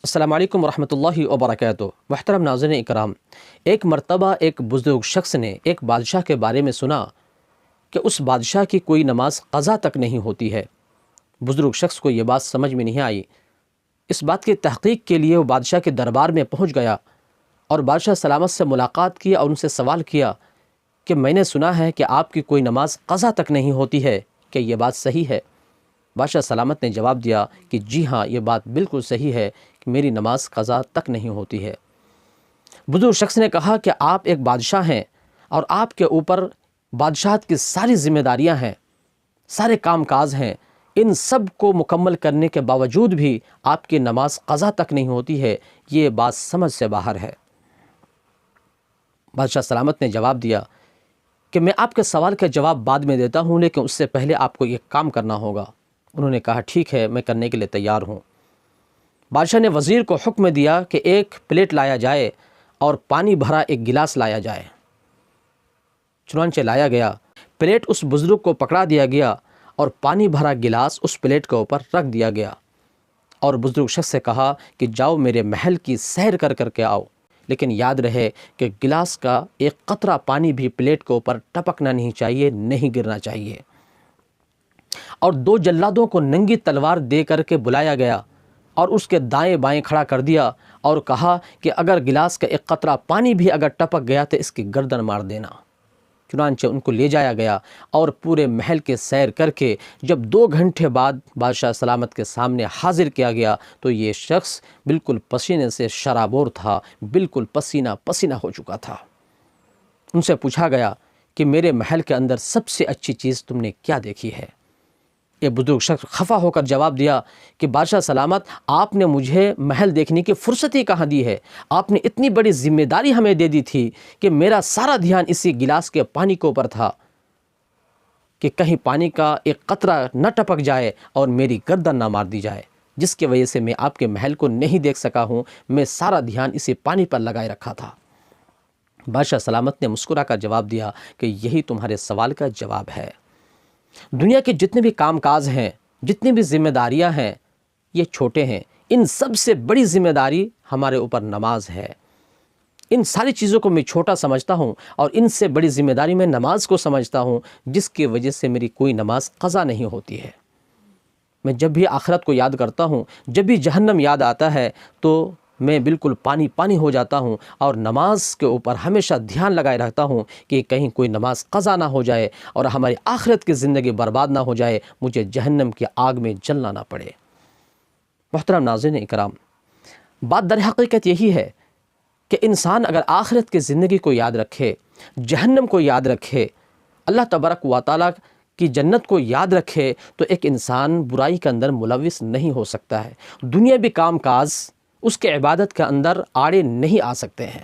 السلام علیکم ورحمۃ اللہ وبرکاتہ۔ محترم ناظرین اکرام، ایک مرتبہ ایک بزرگ شخص نے ایک بادشاہ کے بارے میں سنا کہ اس بادشاہ کی کوئی نماز قضا تک نہیں ہوتی ہے۔ بزرگ شخص کو یہ بات سمجھ میں نہیں آئی۔ اس بات کی تحقیق کے لیے وہ بادشاہ کے دربار میں پہنچ گیا اور بادشاہ سلامت سے ملاقات کی اور ان سے سوال کیا کہ میں نے سنا ہے کہ آپ کی کوئی نماز قضا تک نہیں ہوتی ہے، کہ یہ بات صحیح ہے؟ بادشاہ سلامت نے جواب دیا کہ جی ہاں، یہ بات بالکل صحیح ہے کہ میری نماز قضا تک نہیں ہوتی ہے۔ بزرگ شخص نے کہا کہ آپ ایک بادشاہ ہیں اور آپ کے اوپر بادشاہت کی ساری ذمہ داریاں ہیں، سارے کام کاج ہیں، ان سب کو مکمل کرنے کے باوجود بھی آپ کی نماز قضا تک نہیں ہوتی ہے، یہ بات سمجھ سے باہر ہے۔ بادشاہ سلامت نے جواب دیا کہ میں آپ کے سوال کا جواب بعد میں دیتا ہوں، لیکن اس سے پہلے آپ کو ایک کام کرنا ہوگا۔ انہوں نے کہا ٹھیک ہے، میں کرنے کے لیے تیار ہوں۔ بادشاہ نے وزیر کو حکم دیا کہ ایک پلیٹ لایا جائے اور پانی بھرا ایک گلاس لایا جائے۔ چنانچہ لایا گیا، پلیٹ اس بزرگ کو پکڑا دیا گیا اور پانی بھرا گلاس اس پلیٹ کے اوپر رکھ دیا گیا، اور بزرگ شخص سے کہا کہ جاؤ میرے محل کی سیر کر کے آؤ، لیکن یاد رہے کہ گلاس کا ایک قطرہ پانی بھی پلیٹ کے اوپر ٹپکنا نہیں چاہیے، نہیں گرنا چاہیے۔ اور دو جلادوں کو ننگی تلوار دے کر کے بلایا گیا اور اس کے دائیں بائیں کھڑا کر دیا اور کہا کہ اگر گلاس کا ایک قطرہ پانی بھی اگر ٹپک گیا تو اس کی گردن مار دینا۔ چنانچہ ان کو لے جایا گیا اور پورے محل کے سیر کر کے جب 2 گھنٹے بعد بادشاہ سلامت کے سامنے حاضر کیا گیا تو یہ شخص بالکل پسینے سے شرابور تھا، بالکل پسینہ پسینہ ہو چکا تھا۔ ان سے پوچھا گیا کہ میرے محل کے اندر سب سے اچھی چیز تم نے کیا دیکھی ہے؟ یہ بزرگ شخص خفا ہو کر جواب دیا کہ بادشاہ سلامت، آپ نے مجھے محل دیکھنے کی فرصت ہی کہاں دی ہے؟ آپ نے اتنی بڑی ذمہ داری ہمیں دے دی تھی کہ میرا سارا دھیان اسی گلاس کے پانی کے اوپر تھا کہ کہیں پانی کا ایک قطرہ نہ ٹپک جائے اور میری گردن نہ مار دی جائے، جس کی وجہ سے میں آپ کے محل کو نہیں دیکھ سکا ہوں۔ میں سارا دھیان اسی پانی پر لگائے رکھا تھا۔ بادشاہ سلامت نے مسکرا کر جواب دیا کہ یہی تمہارے سوال کا جواب ہے۔ دنیا کے جتنے بھی کام کاج ہیں، جتنی بھی ذمہ داریاں ہیں، یہ چھوٹے ہیں۔ ان سب سے بڑی ذمہ داری ہمارے اوپر نماز ہے۔ ان ساری چیزوں کو میں چھوٹا سمجھتا ہوں اور ان سے بڑی ذمہ داری میں نماز کو سمجھتا ہوں، جس کی وجہ سے میری کوئی نماز قضا نہیں ہوتی ہے۔ میں جب بھی آخرت کو یاد کرتا ہوں، جب بھی جہنم یاد آتا ہے تو میں بالکل پانی پانی ہو جاتا ہوں اور نماز کے اوپر ہمیشہ دھیان لگائے رہتا ہوں کہ کہیں کوئی نماز قضا نہ ہو جائے اور ہماری آخرت کی زندگی برباد نہ ہو جائے، مجھے جہنم کی آگ میں جلنا نہ پڑے۔ محترم ناظرین اکرام، بات در حقیقت یہی ہے کہ انسان اگر آخرت کی زندگی کو یاد رکھے، جہنم کو یاد رکھے، اللہ تبارک و تعالیٰ کی جنت کو یاد رکھے، تو ایک انسان برائی کے اندر ملوث نہیں ہو سکتا ہے۔ دنیاوی کام کاج اس کے عبادت کے اندر آڑے نہیں آ سکتے ہیں۔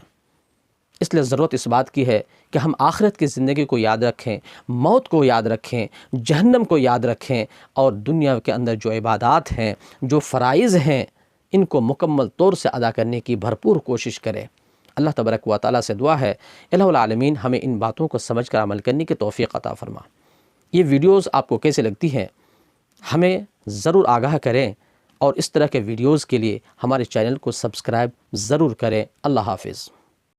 اس لیے ضرورت اس بات کی ہے کہ ہم آخرت کی زندگی کو یاد رکھیں، موت کو یاد رکھیں، جہنم کو یاد رکھیں، اور دنیا کے اندر جو عبادات ہیں، جو فرائض ہیں، ان کو مکمل طور سے ادا کرنے کی بھرپور کوشش کریں۔ اللہ تبارک و تعالیٰ سے دعا ہے الہ العالمین ہمیں ان باتوں کو سمجھ کر عمل کرنے کی توفیق عطا فرما۔ یہ ویڈیوز آپ کو کیسے لگتی ہیں ہمیں ضرور آگاہ کریں، اور اس طرح کے ویڈیوز کے لیے ہمارے چینل کو سبسکرائب ضرور کریں۔ اللہ حافظ۔